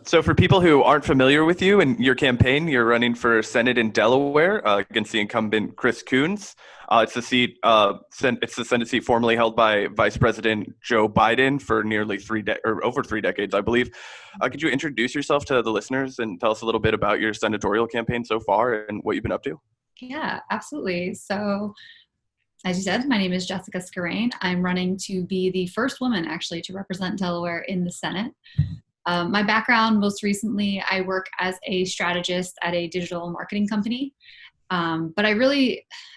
So for people who aren't familiar with you and your campaign, you're running for Senate in Delaware against the incumbent Chris Coons. It's the seat. It's the Senate seat formerly held by Vice President Joe Biden for nearly or over 3 decades, I believe. Could you introduce yourself to the listeners and tell us a little bit about your senatorial campaign so far and what you've been up to? Yeah, absolutely. So, as you said, my name is Jessica Scarane. I'm running to be the first woman actually to represent Delaware in the Senate. My background, most recently, I work as a strategist at a digital marketing company. But I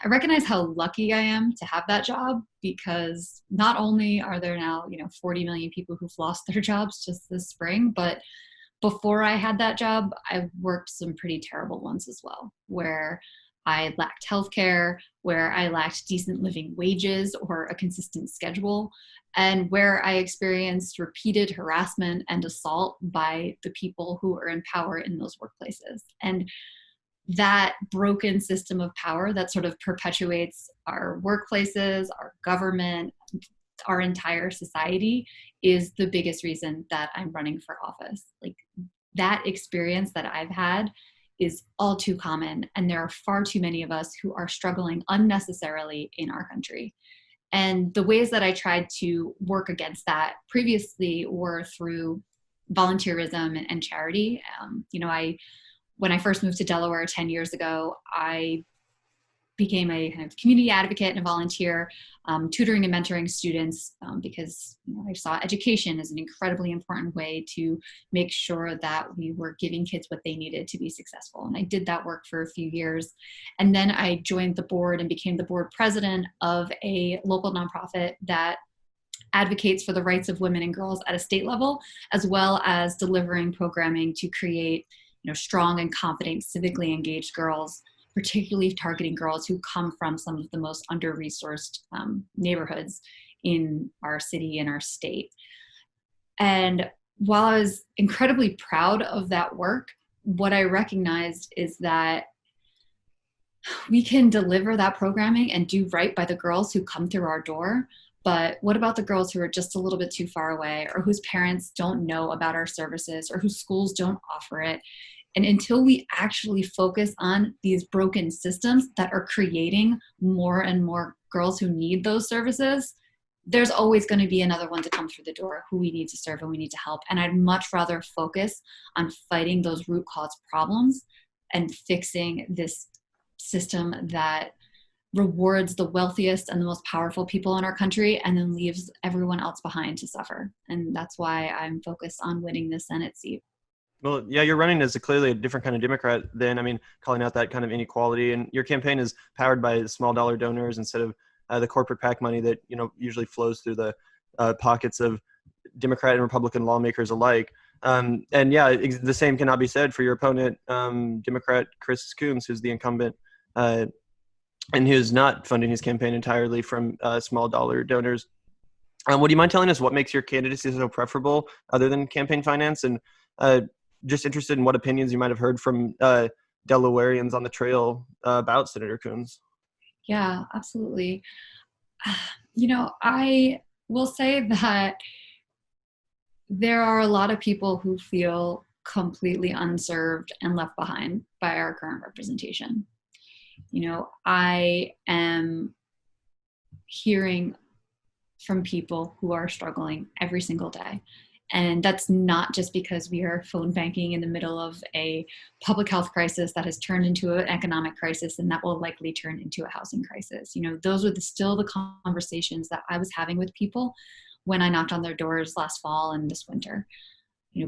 recognize how lucky I am to have that job, because not only are there now, 40 million people who've lost their jobs just this spring, but before I had that job, I worked some pretty terrible ones as well, where I lacked healthcare, where I lacked decent living wages or a consistent schedule, and where I experienced repeated harassment and assault by the people who are in power in those workplaces. And that broken system of power that sort of perpetuates our workplaces, our government, our entire society is the biggest reason that I'm running for office. Like, that experience that I've had is all too common, and there are far too many of us who are struggling unnecessarily in our country. And the ways that I tried to work against that previously were through volunteerism and charity. When I first moved to Delaware 10 years ago, I became a kind of community advocate and a volunteer, tutoring and mentoring students, because I saw education as an incredibly important way to make sure that we were giving kids what they needed to be successful. And I did that work for a few years. And then I joined the board and became the board president of a local nonprofit that advocates for the rights of women and girls at a state level, as well as delivering programming to create strong and confident, civically engaged girls, particularly targeting girls who come from some of the most under-resourced neighborhoods in our city and our state. And while I was incredibly proud of that work, what I recognized is that we can deliver that programming and do right by the girls who come through our door. But what about the girls who are just a little bit too far away, or whose parents don't know about our services, or whose schools don't offer it? And until we actually focus on these broken systems that are creating more and more girls who need those services, there's always going to be another one to come through the door who we need to serve and we need to help. And I'd much rather focus on fighting those root cause problems and fixing this system that rewards the wealthiest and the most powerful people in our country and then leaves everyone else behind to suffer. And that's why I'm focused on winning the Senate seat. Well, yeah, you're running as clearly a different kind of Democrat than, calling out that kind of inequality. And your campaign is powered by small dollar donors instead of the corporate PAC money that, usually flows through the pockets of Democrat and Republican lawmakers alike. And yeah, the same cannot be said for your opponent, Democrat Chris Coons, who's the incumbent, and who's not funding his campaign entirely from small dollar donors. Would you mind telling us what makes your candidacy so preferable other than campaign finance? And just interested in what opinions you might have heard from Delawareans on the trail about Senator Coons. Yeah, absolutely. I will say that there are a lot of people who feel completely unserved and left behind by our current representation. I am hearing from people who are struggling every single day. And that's not just because we are phone banking in the middle of a public health crisis that has turned into an economic crisis, and that will likely turn into a housing crisis. Those are still the conversations that I was having with people when I knocked on their doors last fall and this winter.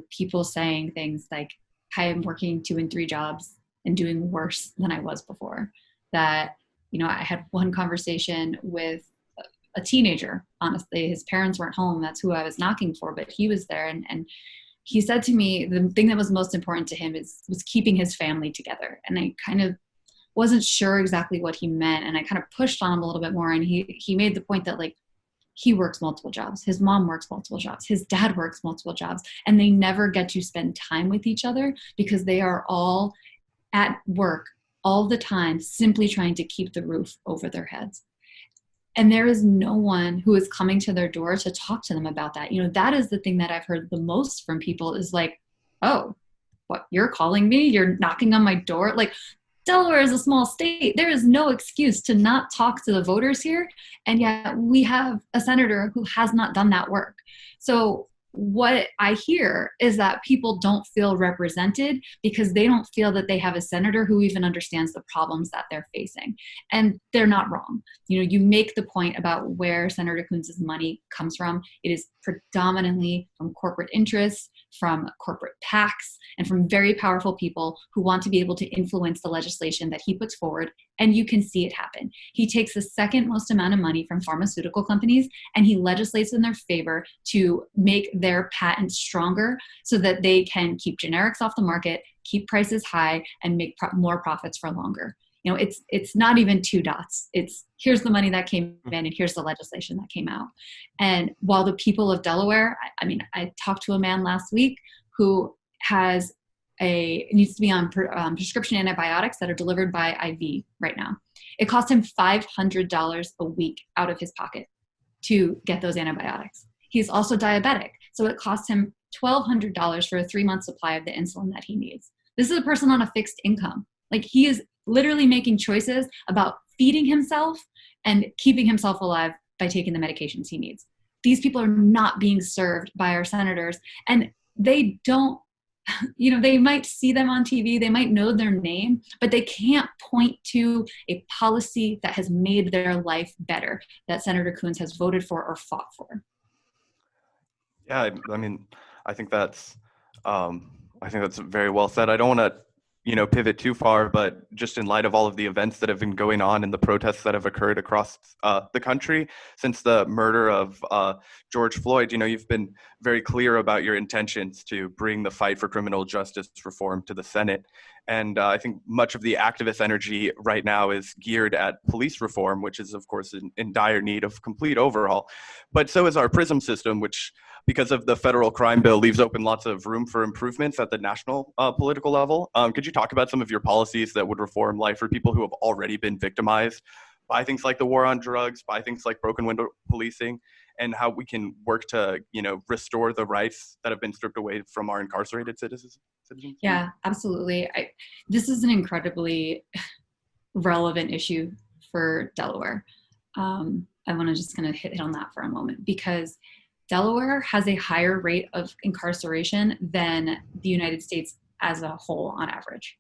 People saying things like, I am working 2 and 3 jobs and doing worse than I was before. That, I had one conversation with a teenager. Honestly, his parents weren't home. That's who I was knocking for, but he was there. And he said to me, the thing that was most important to him was keeping his family together. And I kind of wasn't sure exactly what he meant. And I kind of pushed on him a little bit more. And he made the point that, like, he works multiple jobs. His mom works multiple jobs. His dad works multiple jobs. And they never get to spend time with each other because they are all at work all the time, simply trying to keep the roof over their heads. And there is no one who is coming to their door to talk to them about that. That is the thing that I've heard the most from people is like, oh, what, you're calling me? You're knocking on my door? Like, Delaware is a small state. There is no excuse to not talk to the voters here. And yet we have a senator who has not done that work. So what I hear is that people don't feel represented because they don't feel that they have a senator who even understands the problems that they're facing. And they're not wrong. You know, you make the point about where Senator Coons' money comes from. It is predominantly from corporate interests, from corporate PACs, and from very powerful people who want to be able to influence the legislation that he puts forward. And you can see it happen. He takes the second most amount of money from pharmaceutical companies and he legislates in their favor to make their patents stronger so that they can keep generics off the market, keep prices high, and make more profits for longer. You know, it's not even two dots. It's here's the money that came in and here's the legislation that came out. And while the people of Delaware, I talked to a man last week who needs to be on prescription antibiotics that are delivered by IV right now. It cost him $500 a week out of his pocket to get those antibiotics. He's also diabetic, so it costs him $1,200 for a 3-month supply of the insulin that he needs. This is a person on a fixed income. Like, he is literally making choices about feeding himself and keeping himself alive by taking the medications he needs. These people are not being served by our senators, and they don't, you know, they might see them on TV, they might know their name, but they can't point to a policy that has made their life better, that Senator Coons has voted for or fought for. Yeah, I mean, I think that's very well said. I don't want to, pivot too far, but just in light of all of the events that have been going on and the protests that have occurred across the country since the murder of George Floyd, you've been very clear about your intentions to bring the fight for criminal justice reform to the Senate. And I think much of the activist energy right now is geared at police reform, which is, of course, in dire need of complete overhaul. But so is our PRISM system, which, because of the federal crime bill, leaves open lots of room for improvements at the national political level. Could you talk about some of your policies that would reform life for people who have already been victimized by things like the war on drugs, by things like broken window policing, and how we can work to, restore the rights that have been stripped away from our incarcerated citizens? Yeah, absolutely. This is an incredibly relevant issue for Delaware. I want to just kind of hit on that for a moment, because Delaware has a higher rate of incarceration than the United States as a whole on average.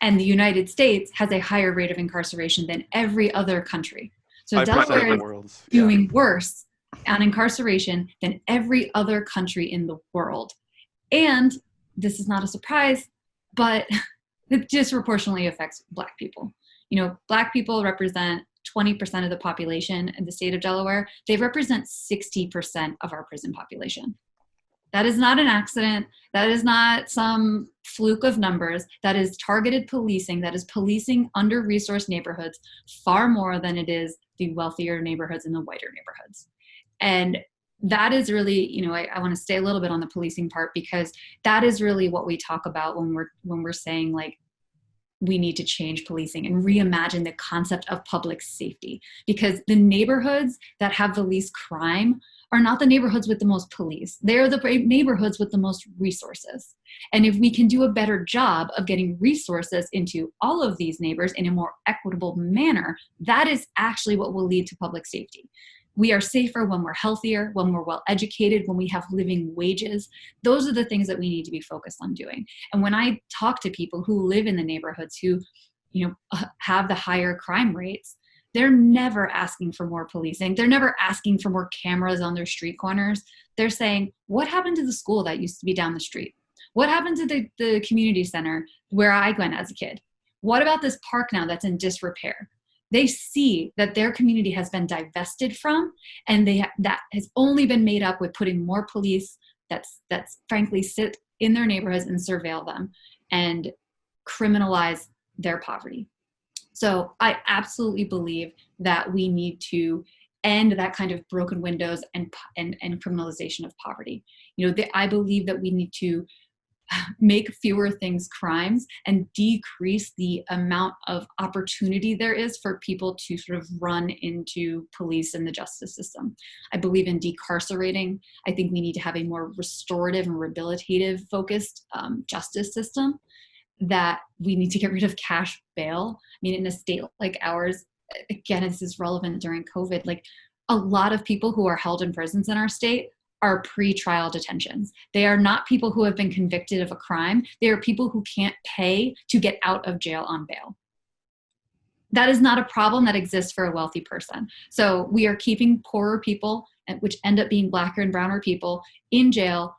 And the United States has a higher rate of incarceration than every other country. So Delaware is doing worse on incarceration than every other country in the world. And this is not a surprise, but it disproportionately affects Black people. Black people represent 20% of the population in the state of Delaware. They represent 60% of our prison population. That is not an accident. That is not some fluke of numbers. That is targeted policing. That is policing under-resourced neighborhoods far more than it is the wealthier neighborhoods and the whiter neighborhoods. And that is really, I want to stay a little bit on the policing part, because that is really what we talk about when we're saying, like, we need to change policing and reimagine the concept of public safety, because the neighborhoods that have the least crime are not the neighborhoods with the most police. They're the neighborhoods with the most resources. And if we can do a better job of getting resources into all of these neighbors in a more equitable manner, that is actually what will lead to public safety. We are safer when we're healthier, when we're well educated, when we have living wages. Those are the things that we need to be focused on doing. And when I talk to people who live in the neighborhoods who, have the higher crime rates, they're never asking for more policing. They're never asking for more cameras on their street corners. They're saying, what happened to the school that used to be down the street? What happened to the community center where I went as a kid? What about this park now that's in disrepair? They see that their community has been divested from, and that has only been made up with putting more police that's frankly sit in their neighborhoods and surveil them and criminalize their poverty. So I absolutely believe that we need to end that kind of broken windows and criminalization of poverty. I believe that we need to make fewer things crimes and decrease the amount of opportunity there is for people to sort of run into police and the justice system. I believe in decarcerating. I think we need to have a more restorative and rehabilitative focused justice system, that we need to get rid of cash bail. I mean, in a state like ours, again, this is relevant during COVID, like a lot of people who are held in prisons in our state are pre-trial detentions. They are not people who have been convicted of a crime. They are people who can't pay to get out of jail on bail. That is not a problem that exists for a wealthy person. So we are keeping poorer people, which end up being blacker and browner people, in jail,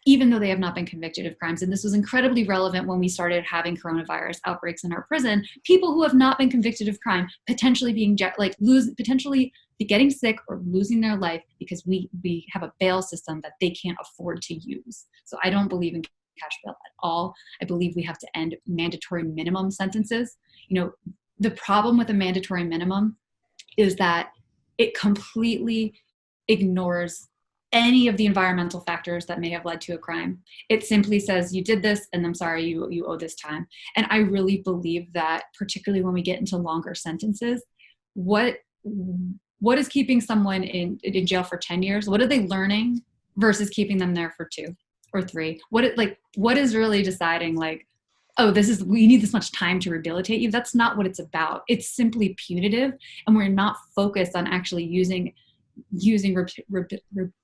even though they have not been convicted of crimes. And this was incredibly relevant when we started having coronavirus outbreaks in our prison. People who have not been convicted of crime potentially being potentially getting sick or losing their life because we have a bail system that they can't afford to use. So I don't believe in cash bail at all. I believe we have to end mandatory minimum sentences. You know, the problem with a mandatory minimum is that it completely ignores any of the environmental factors that may have led to a crime. It simply says, you did this, and I'm sorry, you owe this time. And I really believe that, particularly when we get into longer sentences, what is keeping someone in jail for 10 years? What are they learning versus keeping them there for 2 or 3? What is really deciding, like, oh, we need this much time to rehabilitate you? That's not what it's about. It's simply punitive, and we're not focused on actually using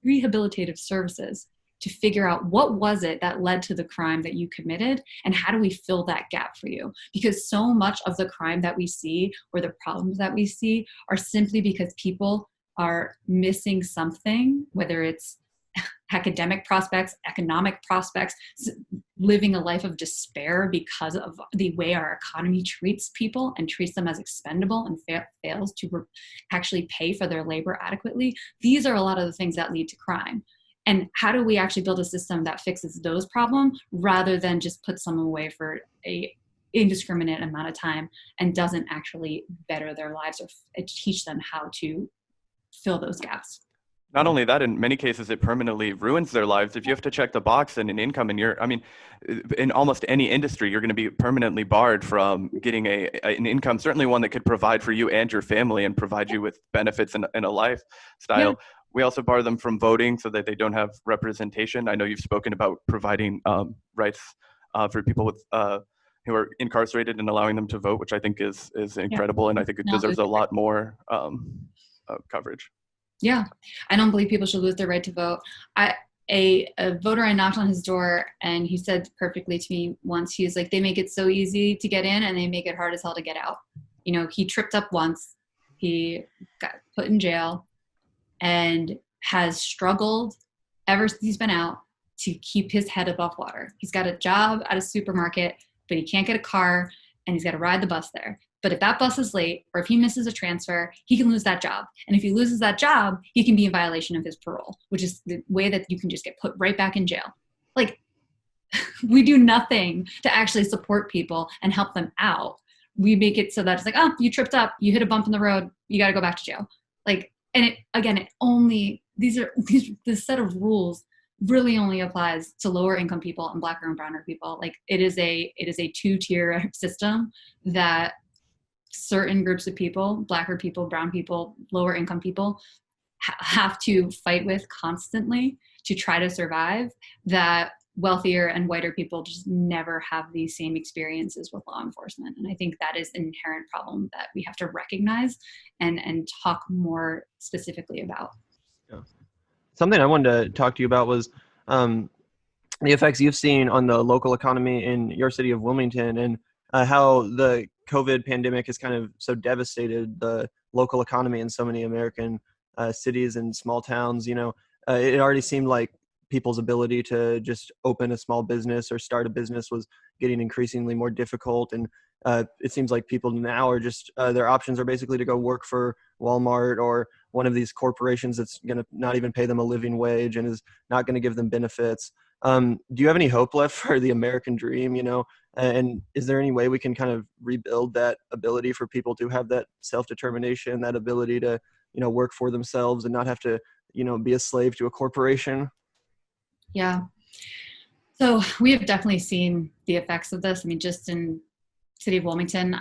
rehabilitative services to figure out what was it that led to the crime that you committed, and how do we fill that gap for you? Because so much of the crime that we see, or the problems that we see, are simply because people are missing something, whether it's academic prospects, economic prospects, living a life of despair because of the way our economy treats people and treats them as expendable and fails to actually pay for their labor adequately. These are a lot of the things that lead to crime. And how do we actually build a system that fixes those problems rather than just put someone away for a indiscriminate amount of time and doesn't actually better their lives or teach them how to fill those gaps? Not only that, in many cases, it permanently ruins their lives. If you have to check the box and an income, and in almost any industry, you're going to be permanently barred from getting an income, certainly one that could provide for you and your family and provide you with benefits and a lifestyle. Yeah. We also bar them from voting so that they don't have representation. I know you've spoken about providing rights for people with who are incarcerated and allowing them to vote, which I think is incredible, and I think it deserves a lot more coverage. Yeah, I don't believe people should lose their right to vote. A voter, I knocked on his door, and he said perfectly to me once, he was like, they make it so easy to get in and they make it hard as hell to get out. You know, he tripped up once, he got put in jail, and has struggled ever since he's been out to keep his head above water. He's got a job at a supermarket, but he can't get a car, and he's got to ride the bus there. But if that bus is late, or if he misses a transfer, he can lose that job. And if he loses that job, he can be in violation of his parole, which is the way that you can just get put right back in jail. Like, we do nothing to actually support people and help them out. We make it so that it's like, oh, you tripped up, you hit a bump in the road, you got to go back to jail. Like, and this set of rules really only applies to lower income people and blacker and browner people. Like, it is a 2-tier system that certain groups of people, blacker people, brown people, lower income people, have to fight with constantly to try to survive, that wealthier and whiter people just never have these same experiences with law enforcement. And I think that is an inherent problem that we have to recognize and talk more specifically about. Yeah. Something I wanted to talk to you about was the effects you've seen on the local economy in your city of Wilmington, and how the COVID pandemic has kind of so devastated the local economy in so many American cities and small towns. You know, it already seemed like people's ability to just open a small business or start a business was getting increasingly more difficult. And it seems like people now are just, their options are basically to go work for Walmart or one of these corporations that's going to not even pay them a living wage and is not going to give them benefits. Do you have any hope left for the American dream, you know? And is there any way we can kind of rebuild that ability for people to have that self-determination, that ability to, you know, work for themselves and not have to, you know, be a slave to a corporation? Yeah. So we have definitely seen the effects of this. I mean, just in city of Wilmington,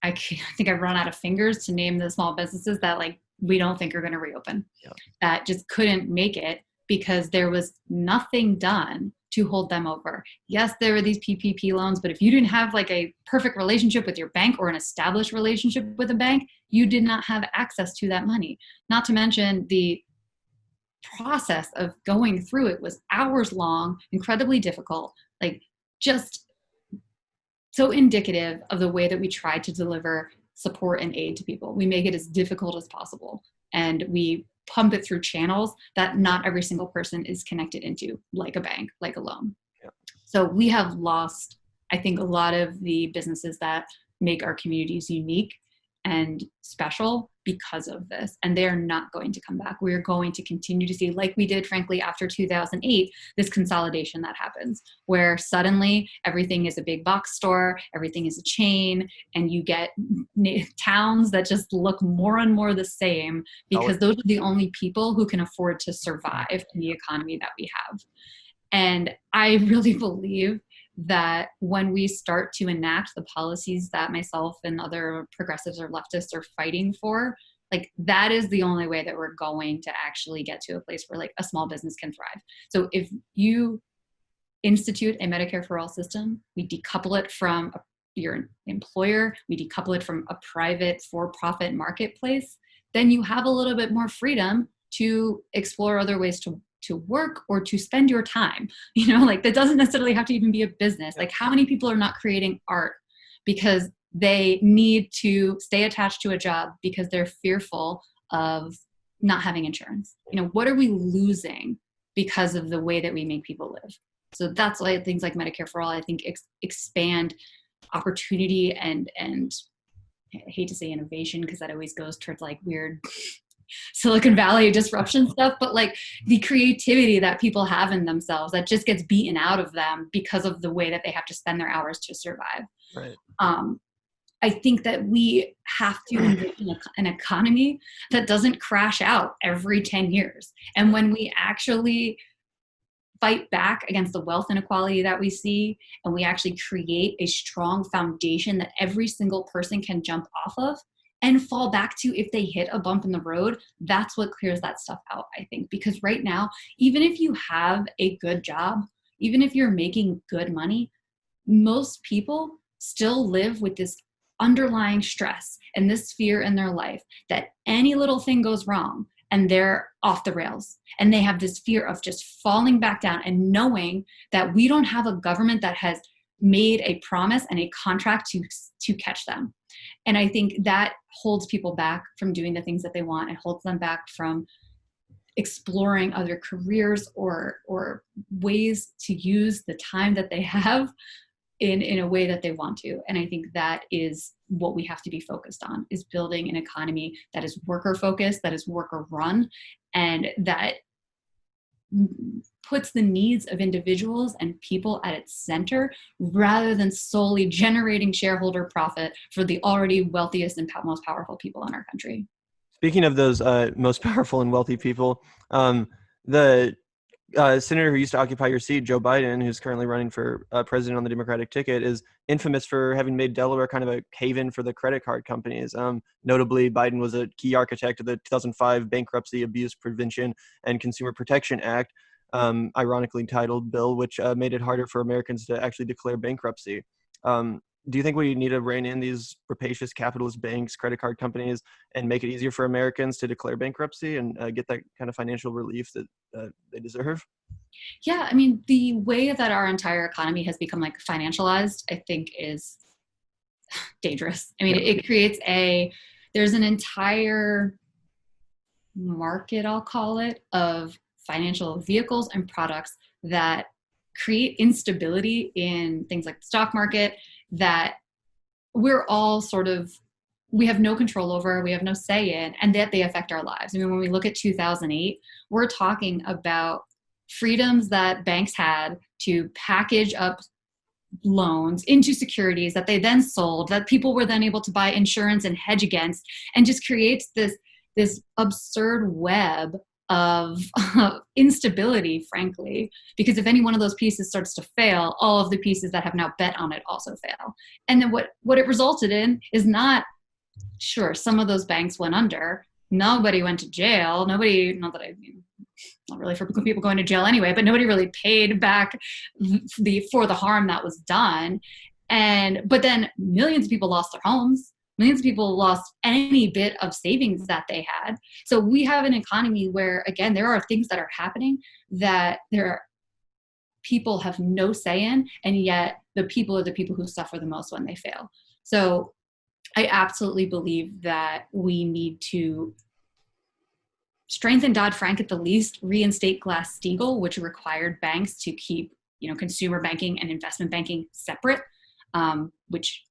I think I've run out of fingers to name the small businesses that like we don't think are going to reopen. Yeah. That just couldn't make it because there was nothing done to hold them over. Yes, there were these PPP loans, but if you didn't have like a perfect relationship with your bank or an established relationship with a bank, you did not have access to that money. Not to mention the process of going through it was hours long, incredibly difficult, like just so indicative of the way that we try to deliver support and aid to people. We make it as difficult as possible, and we pump it through channels that not every single person is connected into, like a bank, like a loan. Yeah. So we have lost, I think, a lot of the businesses that make our communities unique and special because of this, and they're not going to come back. We're going to continue to see, like we did, frankly, after 2008, this consolidation that happens, where suddenly everything is a big box store, everything is a chain, and you get towns that just look more and more the same because those are the only people who can afford to survive in the economy that we have. And I really believe that when we start to enact the policies that myself and other progressives or leftists are fighting for, like that is the only way that we're going to actually get to a place where like a small business can thrive. So if you institute a Medicare for all system, we decouple it from your employer, we decouple it from a private for-profit marketplace, then you have a little bit more freedom to explore other ways to work or to spend your time. Like that doesn't necessarily have to even be a business. Like how many people are not creating art because they need to stay attached to a job because they're fearful of not having insurance? What are we losing because of the way that we make people live? So that's why things like Medicare for All, I think, expand opportunity and I hate to say innovation because that always goes towards like weird Silicon Valley disruption stuff, but like the creativity that people have in themselves that just gets beaten out of them because of the way that they have to spend their hours to survive. Right. I think that we have to envision an economy that doesn't crash out every 10 years. And when we actually fight back against the wealth inequality that we see, and we actually create a strong foundation that every single person can jump off of and fall back to if they hit a bump in the road, that's what clears that stuff out, I think. Because right now, even if you have a good job, even if you're making good money, most people still live with this underlying stress and this fear in their life that any little thing goes wrong and they're off the rails. And they have this fear of just falling back down and knowing that we don't have a government that has made a promise and a contract to catch them. And I think that holds people back from doing the things that they want. It holds them back from exploring other careers or ways to use the time that they have in a way that they want to. And I think that is what we have to be focused on, is building an economy that is worker focused, that is worker run, and that puts the needs of individuals and people at its center rather than solely generating shareholder profit for the already wealthiest and most powerful people in our country. Speaking of those most powerful and wealthy people, the senator who used to occupy your seat, Joe Biden, who's currently running for president on the Democratic ticket, is infamous for having made Delaware kind of a haven for the credit card companies. Notably, Biden was a key architect of the 2005 Bankruptcy Abuse Prevention and Consumer Protection Act, ironically titled bill, which made it harder for Americans to actually declare bankruptcy. Do you think we need to rein in these rapacious capitalist banks, credit card companies, and make it easier for Americans to declare bankruptcy and get that kind of financial relief that they deserve? Yeah, I mean, the way that our entire economy has become like financialized, I think is dangerous. I mean, it creates there's an entire market, I'll call it, of financial vehicles and products that create instability in things like the stock market that we're all we have no control over, we have no say in, and that they affect our lives. I mean, when we look at 2008, we're talking about freedoms that banks had to package up loans into securities that they then sold, that people were then able to buy insurance and hedge against, and just creates this absurd web of instability, frankly, because if any one of those pieces starts to fail, all of the pieces that have now bet on it also fail. And then what it resulted in is not, sure, some of those banks went under. Nobody went to jail. Nobody, not that I mean, not really for people going to jail anyway, but nobody really paid back for the harm that was done. But then millions of people lost their homes. Millions of people lost any bit of savings that they had. So we have an economy where, again, there are things that are happening that people have no say in, and yet the people are the people who suffer the most when they fail. So I absolutely believe that we need to strengthen Dodd-Frank at the least, reinstate Glass-Steagall, which required banks to keep, consumer banking and investment banking separate, which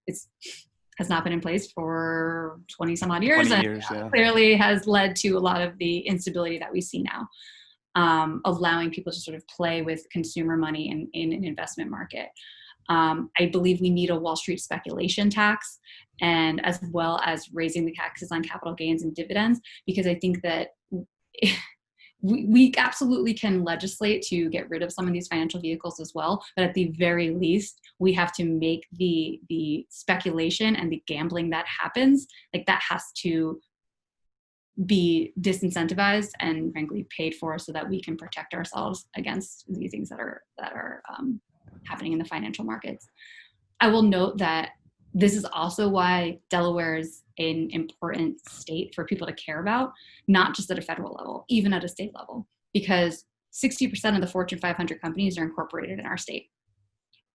has not been in place for 20 some odd years, yeah. Clearly has led to a lot of the instability that we see now, allowing people to sort of play with consumer money in an investment market. I believe we need a Wall Street speculation tax, and as well as raising the taxes on capital gains and dividends, because I think that we absolutely can legislate to get rid of some of these financial vehicles as well. But at the very least, we have to make the speculation and the gambling that happens, like that has to be disincentivized and frankly paid for so that we can protect ourselves against the things that are happening in the financial markets. I will note that this is also why Delaware is an important state for people to care about, not just at a federal level, even at a state level, because 60% of the Fortune 500 companies are incorporated in our state.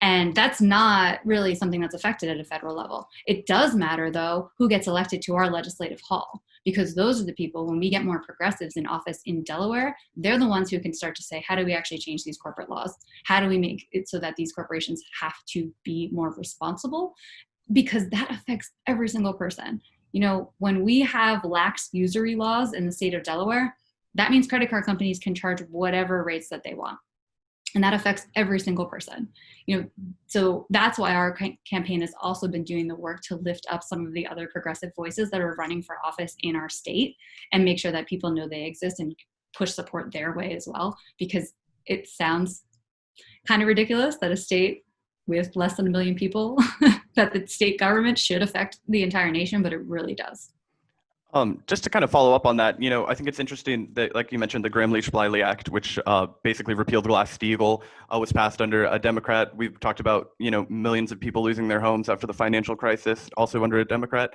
And that's not really something that's affected at a federal level. It does matter, though, who gets elected to our legislative hall, because those are the people, when we get more progressives in office in Delaware, they're the ones who can start to say, how do we actually change these corporate laws? How do we make it so that these corporations have to be more responsible? Because that affects every single person. When we have lax usury laws in the state of Delaware, that means credit card companies can charge whatever rates that they want. And that affects every single person. So that's why our campaign has also been doing the work to lift up some of the other progressive voices that are running for office in our state and make sure that people know they exist and push support their way as well, because it sounds kind of ridiculous that a state with less than 1 million people, that the state government should affect the entire nation, but it really does. Just to kind of follow up on that, I think it's interesting that, like you mentioned, the Gramm-Leach-Bliley Act, which basically repealed Glass-Steagall, was passed under a Democrat. We've talked about, millions of people losing their homes after the financial crisis, also under a Democrat.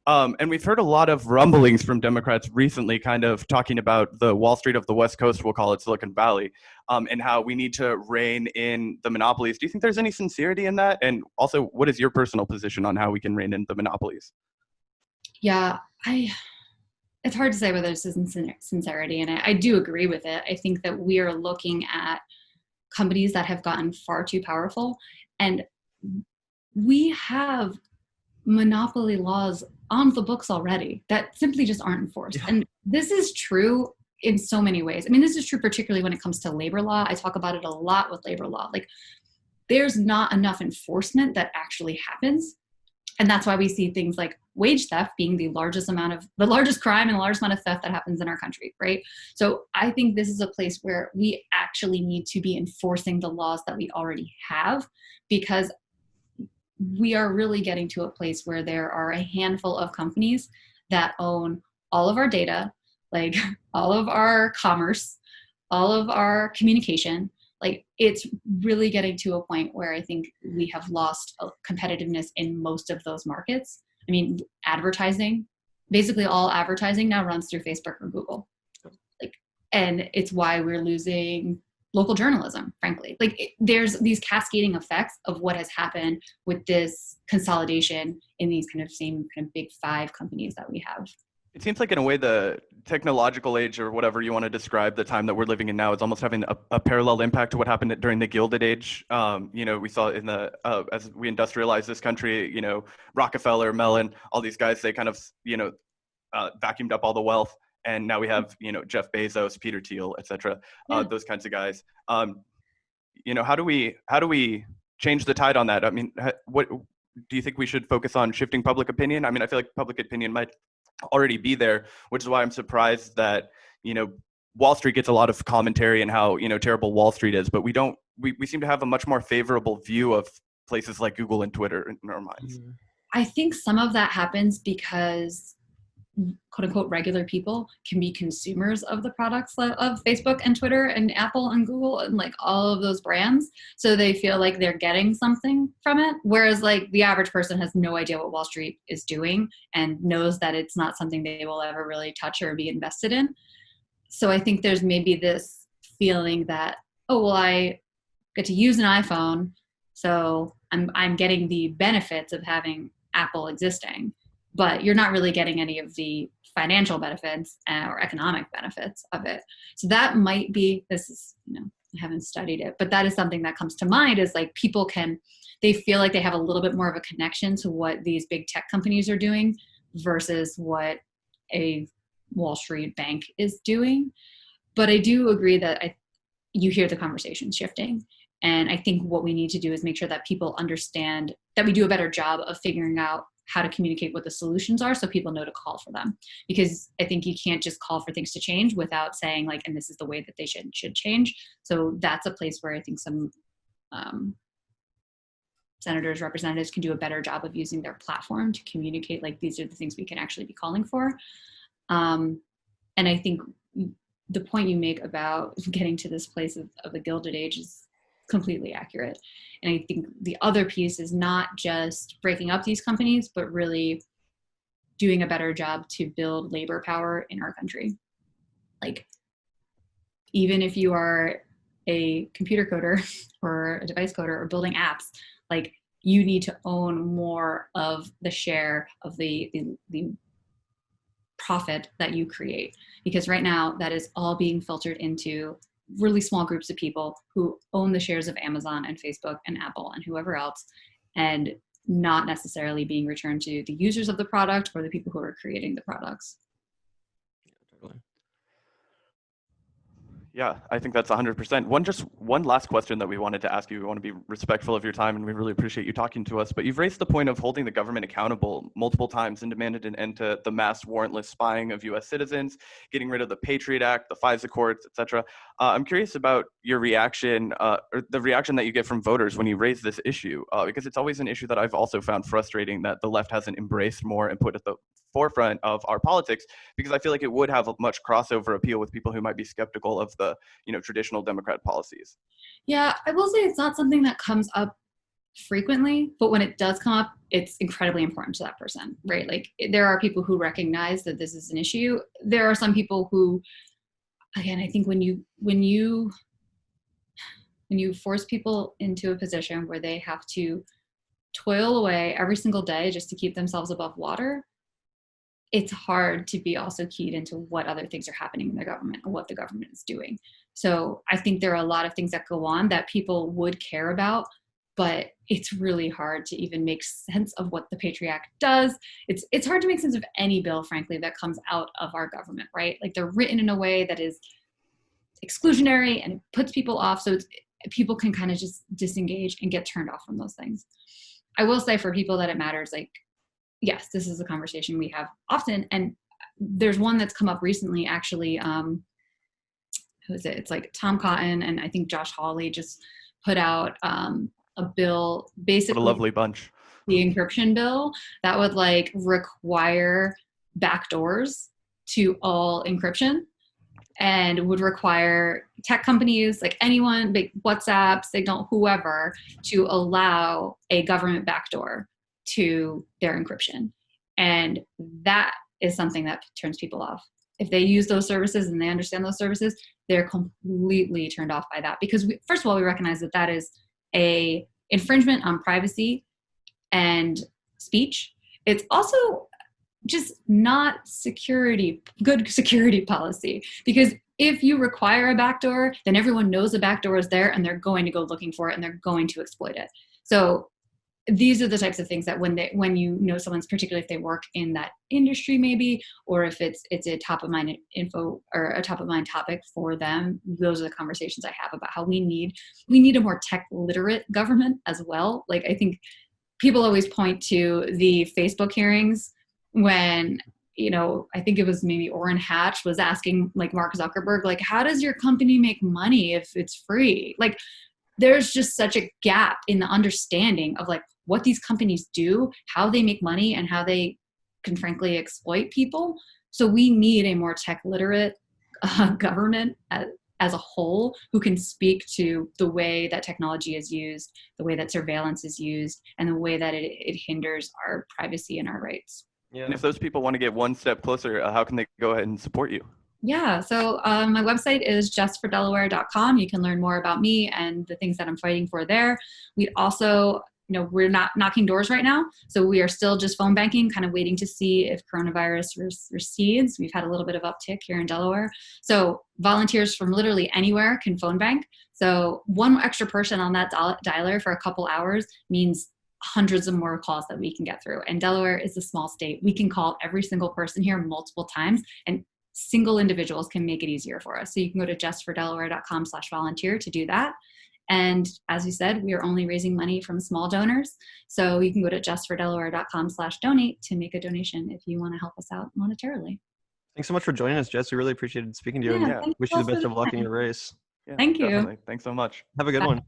And we've heard a lot of rumblings from Democrats recently kind of talking about the Wall Street of the West Coast, we'll call it Silicon Valley, and how we need to rein in the monopolies. Do you think there's any sincerity in that? And also, what is your personal position on how we can rein in the monopolies? Yeah, it's hard to say whether this is sincerity, and I do agree with it. I think that we are looking at companies that have gotten far too powerful, and we have monopoly laws on the books already that simply just aren't enforced. Yeah. And this is true in so many ways. I mean, this is true particularly when it comes to labor law. I talk about it a lot with labor law. Like, there's not enough enforcement that actually happens. And that's why we see things like wage theft being the largest crime and the largest amount of theft that happens in our country, right? So I think this is a place where we actually need to be enforcing the laws that we already have, because we are really getting to a place where there are a handful of companies that own all of our data, like all of our commerce, all of our communication. Like, it's really getting to a point where I think we have lost competitiveness in most of those markets. I mean, advertising, basically all advertising now runs through Facebook or Google. And it's why we're losing local journalism, frankly. There's these cascading effects of what has happened with this consolidation in these kind of same kind of big five companies that we have. It seems like, in a way, the technological age, or whatever you want to describe the time that we're living in now, is almost having a parallel impact to what happened during the Gilded Age. We saw in the as we industrialized this country, Rockefeller, Mellon, all these guys, they kind of, vacuumed up all the wealth. And now we have, Jeff Bezos, Peter Thiel, et cetera, those kinds of guys. How do we change the tide on that? I mean, what do you think we should focus on? Shifting public opinion? I mean, I feel like public opinion might already be there, which is why I'm surprised that, Wall Street gets a lot of commentary and how, terrible Wall Street is, but we seem to have a much more favorable view of places like Google and Twitter in our minds. I think some of that happens because quote unquote regular people can be consumers of the products of Facebook and Twitter and Apple and Google and like all of those brands. So they feel like they're getting something from it. Whereas like the average person has no idea what Wall Street is doing and knows that it's not something they will ever really touch or be invested in. So I think there's maybe this feeling that, oh, well, I get to use an iPhone, so I'm getting the benefits of having Apple existing, but you're not really getting any of the financial benefits or economic benefits of it. So that might be, this is, I haven't studied it, but that is something that comes to mind is like they feel like they have a little bit more of a connection to what these big tech companies are doing versus what a Wall Street bank is doing. But I do agree that you hear the conversation shifting. And I think what we need to do is make sure that people understand that we do a better job of figuring out how to communicate what the solutions are so people know to call for them. Because I think you can't just call for things to change without saying like, and this is the way that they should change. So that's a place where I think some senators, representatives can do a better job of using their platform to communicate like these are the things we can actually be calling for. And I think the point you make about getting to this place of the Gilded Age is completely accurate. And I think the other piece is not just breaking up these companies, but really doing a better job to build labor power in our country. Like, even if you are a computer coder or a device coder or building apps, like you need to own more of the share of the profit that you create. Because right now that is all being filtered into really small groups of people who own the shares of Amazon and Facebook and Apple and whoever else, and not necessarily being returned to the users of the product or the people who are creating the products. Yeah, I think that's 100%. One last question that we wanted to ask you. We want to be respectful of your time, and we really appreciate you talking to us. But you've raised the point of holding the government accountable multiple times and demanded an end to the mass warrantless spying of U.S. citizens, getting rid of the Patriot Act, the FISA courts, etc. I'm curious about your reaction, or the reaction that you get from voters when you raise this issue, because it's always an issue that I've also found frustrating that the left hasn't embraced more and put at the forefront of our politics, because I feel like it would have a much crossover appeal with people who might be skeptical of the traditional Democrat policies. Yeah, I will say it's not something that comes up frequently, but when it does come up, it's incredibly important to that person, right? Like there are people who recognize that this is an issue. There are some people who, again, I think when you force people into a position where they have to toil away every single day just to keep themselves above water, it's hard to be also keyed into what other things are happening in the government and what the government is doing. So I think there are a lot of things that go on that people would care about, but it's really hard to even make sense of what the Patriot Act does. It's hard to make sense of any bill, frankly, that comes out of our government, right? Like they're written in a way that is exclusionary and it puts people off. So people can kind of just disengage and get turned off from those things. I will say for people that it matters, like, yes, this is a conversation we have often. And there's one that's come up recently, actually. Who is it? It's like Tom Cotton and I think Josh Hawley just put out a bill, basically. What a lovely bunch. The encryption bill that would like require backdoors to all encryption and would require tech companies, like anyone, big WhatsApp, Signal, whoever, to allow a government backdoor to their encryption. And that is something that turns people off. If they use those services and they understand those services, they're completely turned off by that. Because first of all, we recognize that that is a infringement on privacy and speech. It's also just not good security policy. Because if you require a backdoor, then everyone knows a backdoor is there and they're going to go looking for it and they're going to exploit it. So these are the types of things that when you know someone's, particularly if they work in that industry maybe, or if it's a top of mind info or a top of mind topic for them, those are the conversations I have about how we need a more tech literate government as well. Like I think people always point to the Facebook hearings when, I think it was maybe Orrin Hatch was asking like Mark Zuckerberg, like, how does your company make money if it's free? Like, there's just such a gap in the understanding of like what these companies do, how they make money, and how they can frankly exploit people. So we need a more tech literate government as a whole who can speak to the way that technology is used, the way that surveillance is used, and the way that it hinders our privacy and our rights. Yeah. And if those people want to get one step closer, how can they go ahead and support you? Yeah, so my website is justfordelaware.com. You can learn more about me and the things that I'm fighting for there. We also, we're not knocking doors right now. So we are still just phone banking, kind of waiting to see if coronavirus recedes. We've had a little bit of uptick here in Delaware. So volunteers from literally anywhere can phone bank. So one extra person on that dialer for a couple hours means hundreds of more calls that we can get through. And Delaware is a small state. We can call every single person here multiple times, and single individuals can make it easier for us. So you can go to justfordelaware.com/volunteer to do that. And as you said, we are only raising money from small donors. So you can go to justfordelaware.com/donate to make a donation if you want to help us out monetarily. Thanks so much for joining us, Jess. We really appreciated speaking to you. Yeah, And wish you the best of luck in your race. Yeah, Thank you. definitely. Thanks so much. Have a good one.